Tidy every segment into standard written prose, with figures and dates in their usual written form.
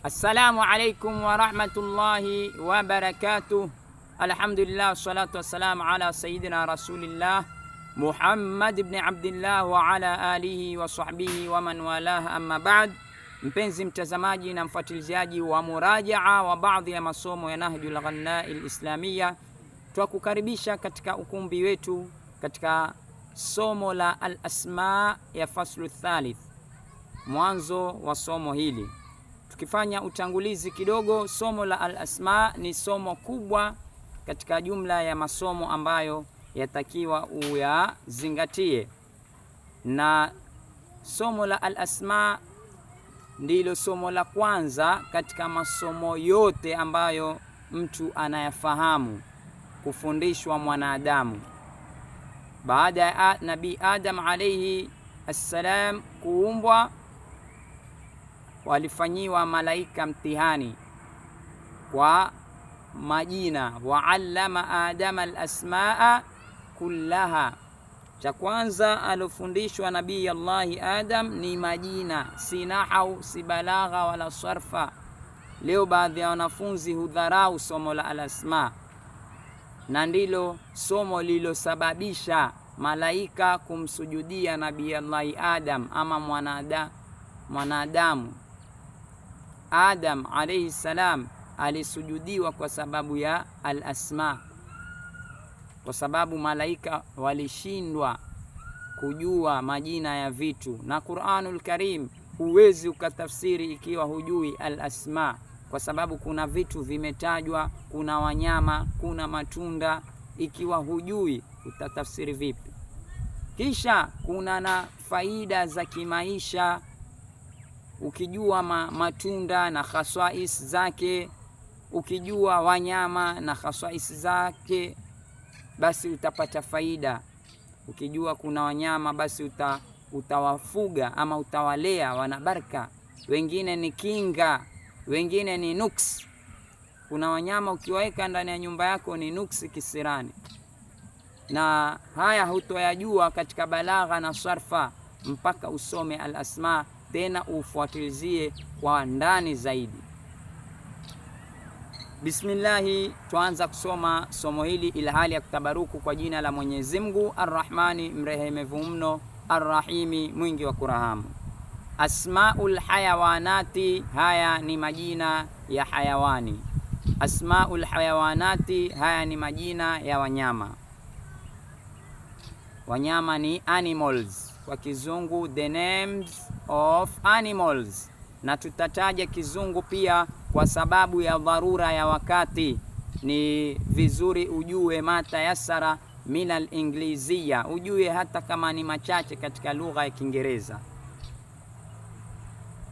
Assalamu alaikum wa rahmatullahi wa barakatuh. Alhamdulillah wassalatu wassalamu ala sayyidina rasulillah Muhammad ibn Abdillah wa ala alihi wa sahbihi wa man walah, amma ba'd. Mpenzi mtazamaji na mfuatiliaji wa murajaa wa baadhi ya masomo ya Nahjul Ghannai Islamia, twakukaribisha katika ukumbi wetu katika somo la al-asma ya faslu thalith, mwanzo wa somo hili. Tukifanya utangulizi kidogo, somo la al-asma ni somo kubwa katika jumla ya masomo ambayo yatakiwa uyazingatie, na somo la al-asma ndilo somo la kwanza katika masomo yote ambayo mtu anayafahamu kufundishwa mwanadamu. Baada ya Nabii Adam alayhi assalam kuumbwa, walifanyiwa malaika mtihani kwa majina, waallama adama alasmaa kullaha. Cha kwanza alofundishwa Nabii Allahi Adam ni majina, si nahau, si balagha wala sarfa. Leo baadhi ya wanafunzi hudharau somo la alasma, na ndilo somo lilosababisha malaika kumsujudia Nabii Allahi Adam ama mwanadamu. Adam alayhi salam alisujudiwa kwa sababu ya al-asma, kwa sababu malaika walishindwa kujua majina ya vitu, na Qur'anul Karim huwezi ukatafsiri ikiwa hujui al-asma, kwa sababu kuna vitu vimetajwa, kuna wanyama, kuna matunda. Ikiwa hujui utatafsiri vipi? Kisha kuna na faida za kimaisha. Ukijua matunda na khaswais zake, ukijua wanyama na khaswais zake, basi utapata faida. Ukijua kuna wanyama, basi utawafuga ama utawalea, wana baraka. Wengine ni kinga, wengine ni nuks. Kuna wanyama ukiwaweka ndani ya nyumba yako ni nuksi kisirani, na haya hutoyajua katika balagha na sarfa mpaka usome al-asma, tena ufuatilizie kwa ndani zaidi. Bismillahi, tuanza kusoma somo hili ila hali ya kutabaruku kwa jina la Mwenyezi Mungu Arrahmani, mrehemevu mno, Arrahimi, mwingi wa kurahamu. Asmaul hayawanati, haya ni majina ya hayawani. Asmaul hayawanati, haya ni majina ya wanyama. Wanyama ni animals, kwa kizungu the names of animals, na tutataja kizungu pia kwa sababu ya dharura ya wakati. Ni vizuri ujue matayasara min al-inglizia, ujue hata kama ni machache katika lugha ya Kiingereza.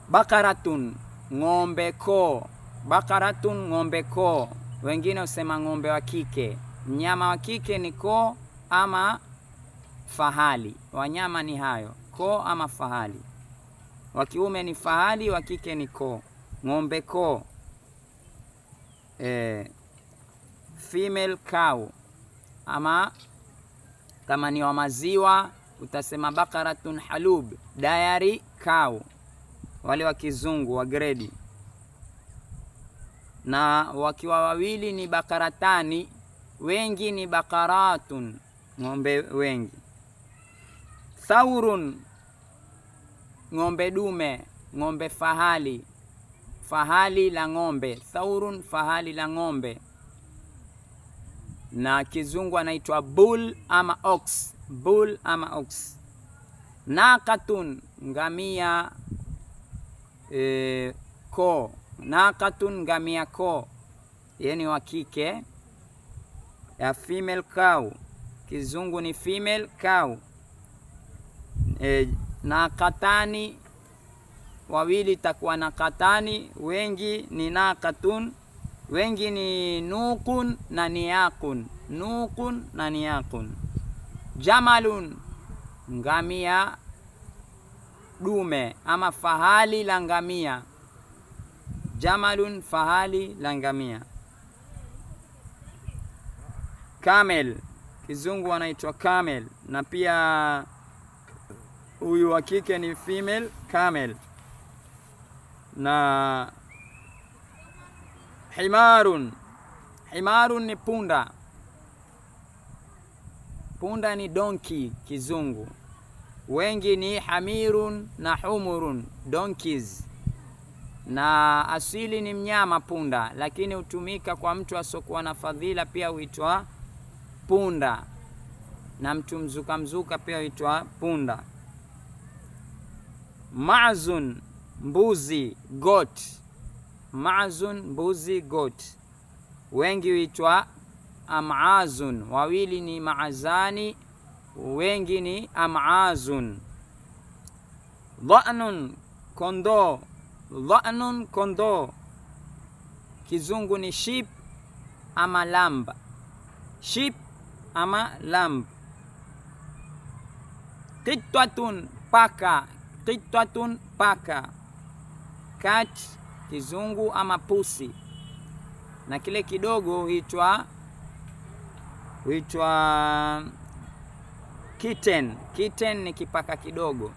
Bakaratun, ng'ombe koo. Bakaratun, ng'ombe koo. Wengine usema ng'ombe wa kike. Mnyama wa kike ni koo ama fahali. Wanyama ni hayo, koo ama fahali. Wa kiume ni fahali, wa kike ni koo. Ng'ombe koo. Female cow, ama kama ni wa maziwa utasema bakaratun halub, dairy cow, wale wa kizungu wa gredi. Na wakiwa wawili ni bakaratani, wengi ni bakaratun, ng'ombe wengi. Thaurun, ng'ombe dume, ng'ombe fahali, fahali la ng'ombe. Thaurun, fahali la ng'ombe, na kizungu anaitwa bull ama ox, bull ama ox. Naqatun, ngamia ko. Naqatun, ngamia ko, yani wa kike. Ya female cow, kizungu ni female cow. Naqatani, wawili takuwa naqatani, wengi ni naqatun, wengi ni nuqun na niyaqun, nuqun na niyaqun. Jamalun, ngamia dume ama fahali la ngamia. Jamalun, fahali la ngamia. Camel, kizungu anaitwa camel, na pia huyu wa kike ni female camel. na Himarun, himarun ni punda. Punda ni donkey kizungu. Wengi ni hamirun na humurun, donkeys. Na asili ni mnyama punda, lakini hutumika kwa mtu asokuwa na fadhila pia huitwa punda, na mtu mzuka pia huitwa punda. Maazun, mbuzi, goat. Maazun, mbuzi, goat. Wengi huitwa amazun, wawili ni maazani, wengi ni amazun. Dhanun, kondoo. Dhanun, kondoo. Kizungu ni sheep ama lamb. Sheep ama lamb. Qitwatun, paka. Qitwatun, paka. Cat, kizungu ama pusi. Na kile kidogo huitwa kitten. Kitten ni kipaka kidogo.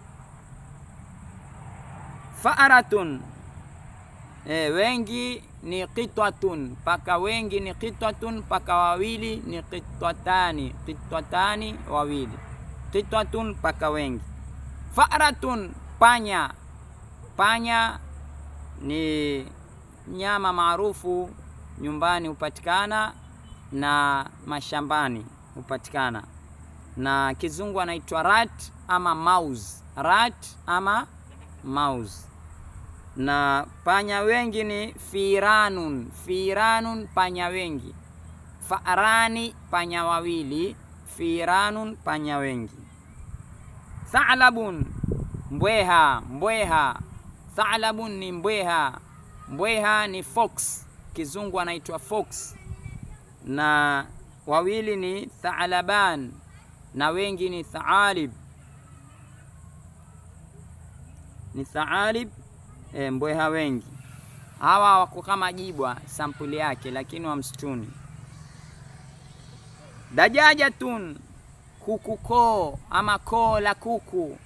Faaratun, wengi ni qitwatun. Paka wengi ni qitwatun, paka wawili ni qitwatani. Qitwatani, wawili. Qitwatun, paka wengi. Faaratun, panya. Panya ni nyama maarufu, nyumbani hupatikana na mashambani hupatikana, na kizungu anaitwa rat ama mouse. Rat ama mouse. Na panya wengi ni firanun. Firanun, panya wengi. Farani, panya wawili. Firanun, panya wengi. Thalabun, mbweha. Mbweha. Thalabun ni mbweha. Mbweha ni fox, kizungu anaitwa fox. Na wawili ni thalaban, na wengi ni thaalib. Ni thaalib, mbweha wengi. Hawa wako kama jibwa sampuli yake, lakini wa msituni. Dajajatun, kuku koo ama koo la kuku.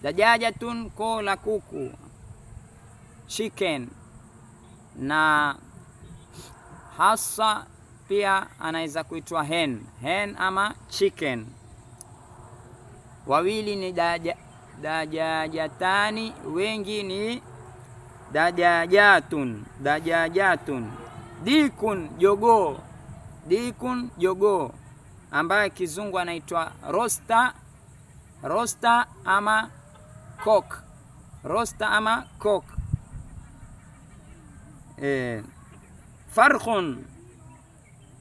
Dajajatun, koo la kuku. Chicken. Na hasa pia anaweza kuitwa hen. Hen ama chicken. Wawili ni dajajatani, wengi ni dajajatun. Dajajatun. Dikun, jogoo. Dikun, jogoo, ambaye kizungu anaitwa roster. Roster ama cock. Roster ama cock. Farkhun,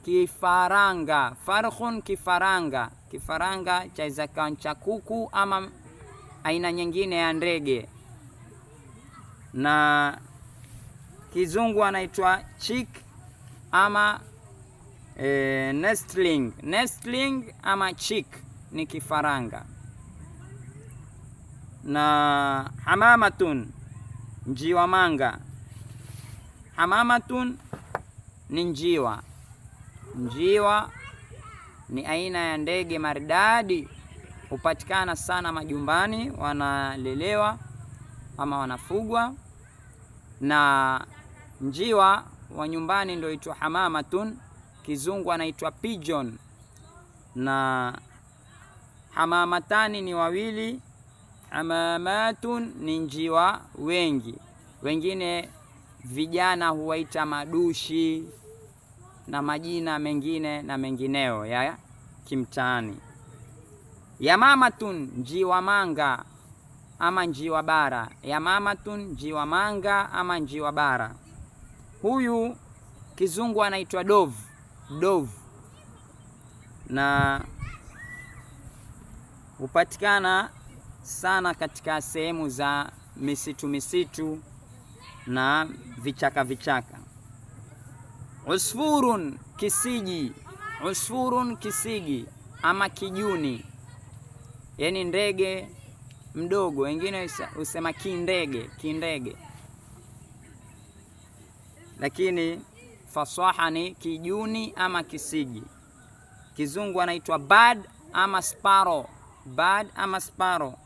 kifaranga. Farkhun, kifaranga. Kifaranga chaweza kuwa cha kuku ama aina nyingine ya ndege, na kizungu anaitwa chick ama nestling. Nestling ama chick ni kifaranga. Na hamamatun, njiwa manga. Hamamatun ni njiwa. Njiwa ni aina ya ndege maridadi, hupatikana sana majumbani, wanalelewa ama wanafugwa. Na njiwa wa nyumbani ndio huitwa hamamatun, kizungu anaitwa pigeon. Na hamamatani ni wawili. Hamamatun ni njiwa wengi. Wengine vijana huwaita madushi na majina mengine na mengineo ya kimtaani. Yamamatun, njiwa manga ama njiwa bara. Yamamatun, njiwa manga ama njiwa bara. Huyu kizungu anaitwa dove. Dove. Na hupatikana sana katika sehemu za misitu na vichaka. Usfurun, kisiji. Usfurun, kisigi ama kijuni, yani ndege mdogo, wengine husema kindege, lakini fasaha ni kijuni ama kisigi. Kizungu anaitwa bird ama sparrow. Bird ama sparrow.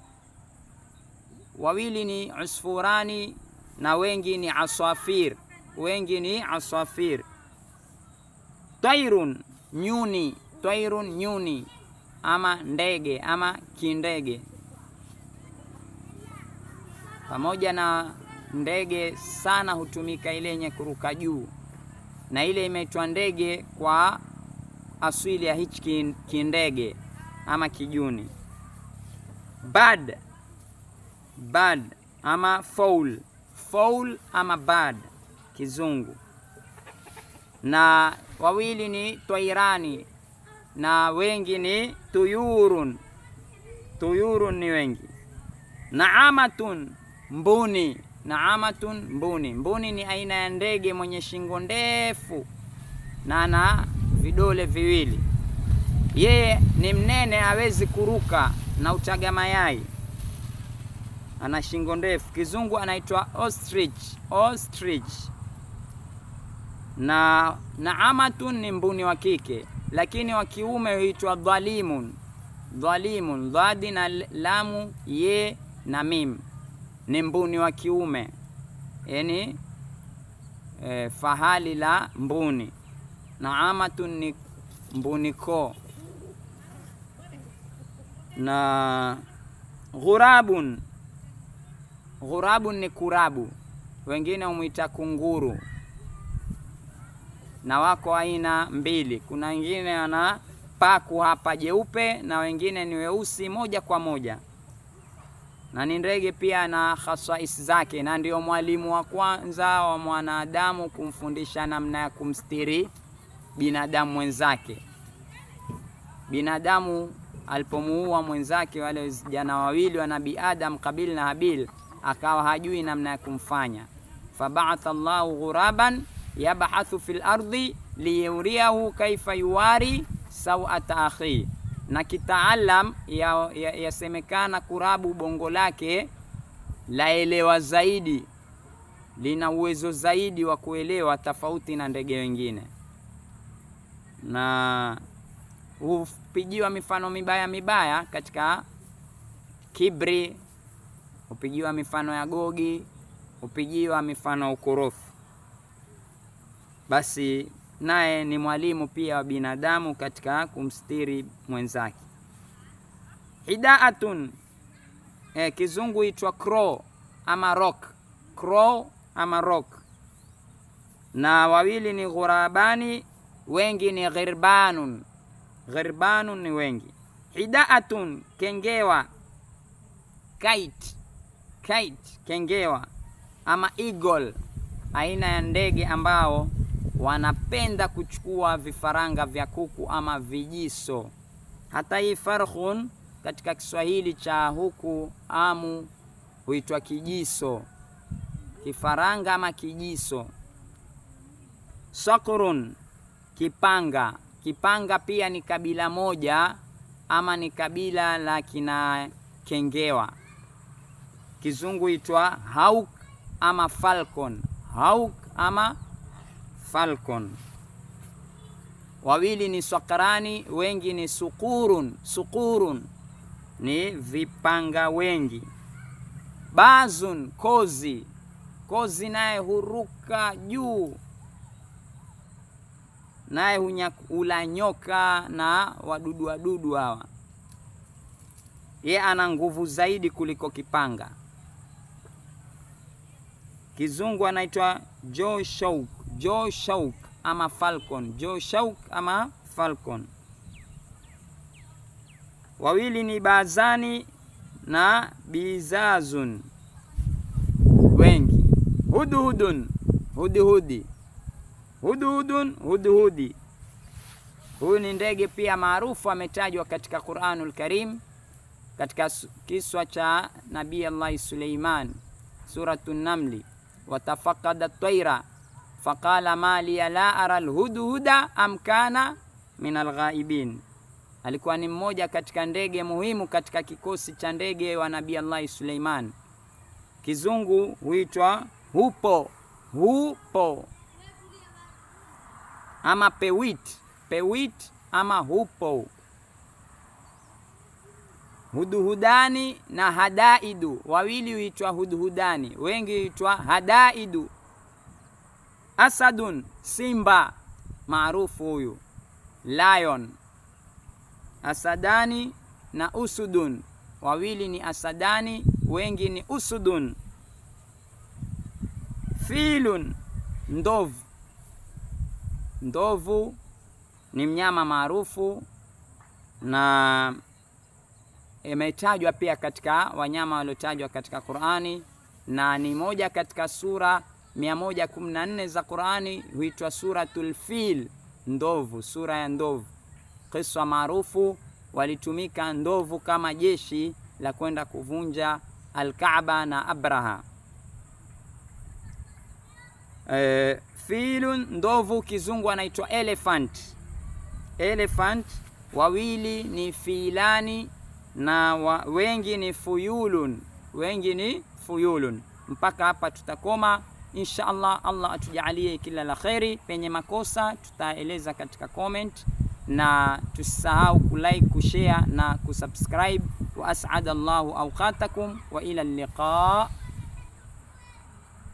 Wawili ni usfurani na wengi ni asafir. Wengi ni asafir. Tairun, nyuni. Tairun, nyuni ama ndege ama kindege. Pamoja na ndege sana hutumika ile yenye kuruka juu, na ile imeitwa ndege kwa asili ya hichi kindege ama kijuni. Bird, bird ama fowl. Fowl ama bird kizungu. Na wawili ni twairani na wengi ni tuyurun. Tuyurun ni wengi. Naamatun, mbuni. Naamatun, mbuni. Mbuni ni aina ya ndege mwenye shingo ndefu na ana vidole viwili. Yeye ni mnene, hawezi kuruka na utaga mayai, ana shingo ndefu. Kizungu anaitwa ostrich. Ostrich. Na naamatun ni mbuni wa kike, lakini wa kiume huitwa dhalimun. Dhalimun, dhadi na lamu, ye na mim, ni mbuni wa kiume, yani fahali la mbuni. Naamatun ni mbuni ko. Na ghurabun, ghurabun ni kurabu, wengine humwita kunguru, na wako aina mbili. Kuna wengine ana paku hapa jeupe na wengine ni weusi moja kwa moja, na ni ndege pia na khasais zake, na ndio mwalimu wa kwanza wa mwanadamu kumfundisha namna ya kumstiri binadamu mwenzake. Binadamu alipomuua mwenzake, wale vijana wawili wa Nabii Adam, Kabil na Habil, akawa hajui namna ya kumfanya. Fab'atha Allahu ghuraban yab'athu fil ardi liyuriyahu kaifa yuwari sawata akhi. Na kitaalam yasemekana kurabu bongo lake laelewa zaidi, lina uwezo zaidi wa kuelewa tofauti na ndege wengine, na hupigiwa mifano mibaya mibaya katika kibri, hupigiwa mifano ya Gogi, hupigiwa mifano ya ukorofi. Basi naye ni mwalimu pia wa binadamu katika kumstiri mwenzake. Hidaatun, kizungu huitwa crow ama rock. Crow ama rock. Na wawili ni ghurabani, wengi ni ghirbanun. Ghirbanun ni wengi. Hidaatun, kengewa. Kite, kite, kengewa ama eagle, aina ya ndege ambao wanapenda kuchukua vifaranga vya kuku ama vijiso. Hata hii farkhun katika Kiswahili cha huku Amu huitwa kijiso, kifaranga ama kijiso. Sakurun, kipanga. Kipanga pia ni kabila moja ama ni kabila la kina kengewa. Kizungu huitwa hawk ama falcon. Hawk ama falcon. Wawili ni sakrani, wengi ni sukurun. Sukurun ni vipanga wengi. Bazun, kozi. Kozi naye huruka juu, naye hula nyoka na wadudu wadudu hawa. Ye ana nguvu zaidi kuliko kipanga. Kizungu anaitwa Joshawk. Joshawk ama falcon. Joshawk ama falcon. Wawili ni bazani na bizazun, wengi. Hudhudun, hudhudi. Hudhudun, hudhudi. Huyu ni ndege pia maarufu, ametajwa katika Qur'anul Karim katika kiswa cha Nabii Allah Suleiman, Suratun Namli. Watafaqada at-tayra faqala ma li la ara al-hudhuda am kana min al-ghaibin. Alikuwa ni mmoja katika ndege muhimu katika kikosi cha ndege wa Nabii Allah Suleiman. Kizungu huitwa hupo. Hupo ama pewit. Pewit ama hupo. Hudhudani na hadaidu, wawili huitwa hudhudani, wengi huitwa hadaidu. Asadun, simba. maarufu huyu, lion. Asadani na usudun, wawili ni asadani, wengi ni usudun. Filun, ndovu. Ndovu ni mnyama maarufu na imetajwa pia katika wanyama waliotajwa katika Qur'ani, na ni moja katika sura 114 za Qur'ani, huitwa suratul Fil, ndovu, sura ya ndovu. Kisa maarufu, walitumika ndovu kama jeshi la kwenda kuvunja Al-Kaaba na Abraha. Filun, ndovu, kizungu anaitwa elephant. Elephant, wawili ni filani na wengi ni fuyulun, wengi ni fuyulun. Mpaka hapa tutakoma insha Allah. Allah atujalie kila la kheri. Penye makosa tutaeleza katika comment, na tusisahau kulike, kushare na kusubscribe. Wa as'adallahu awqatakum wa ila liqa.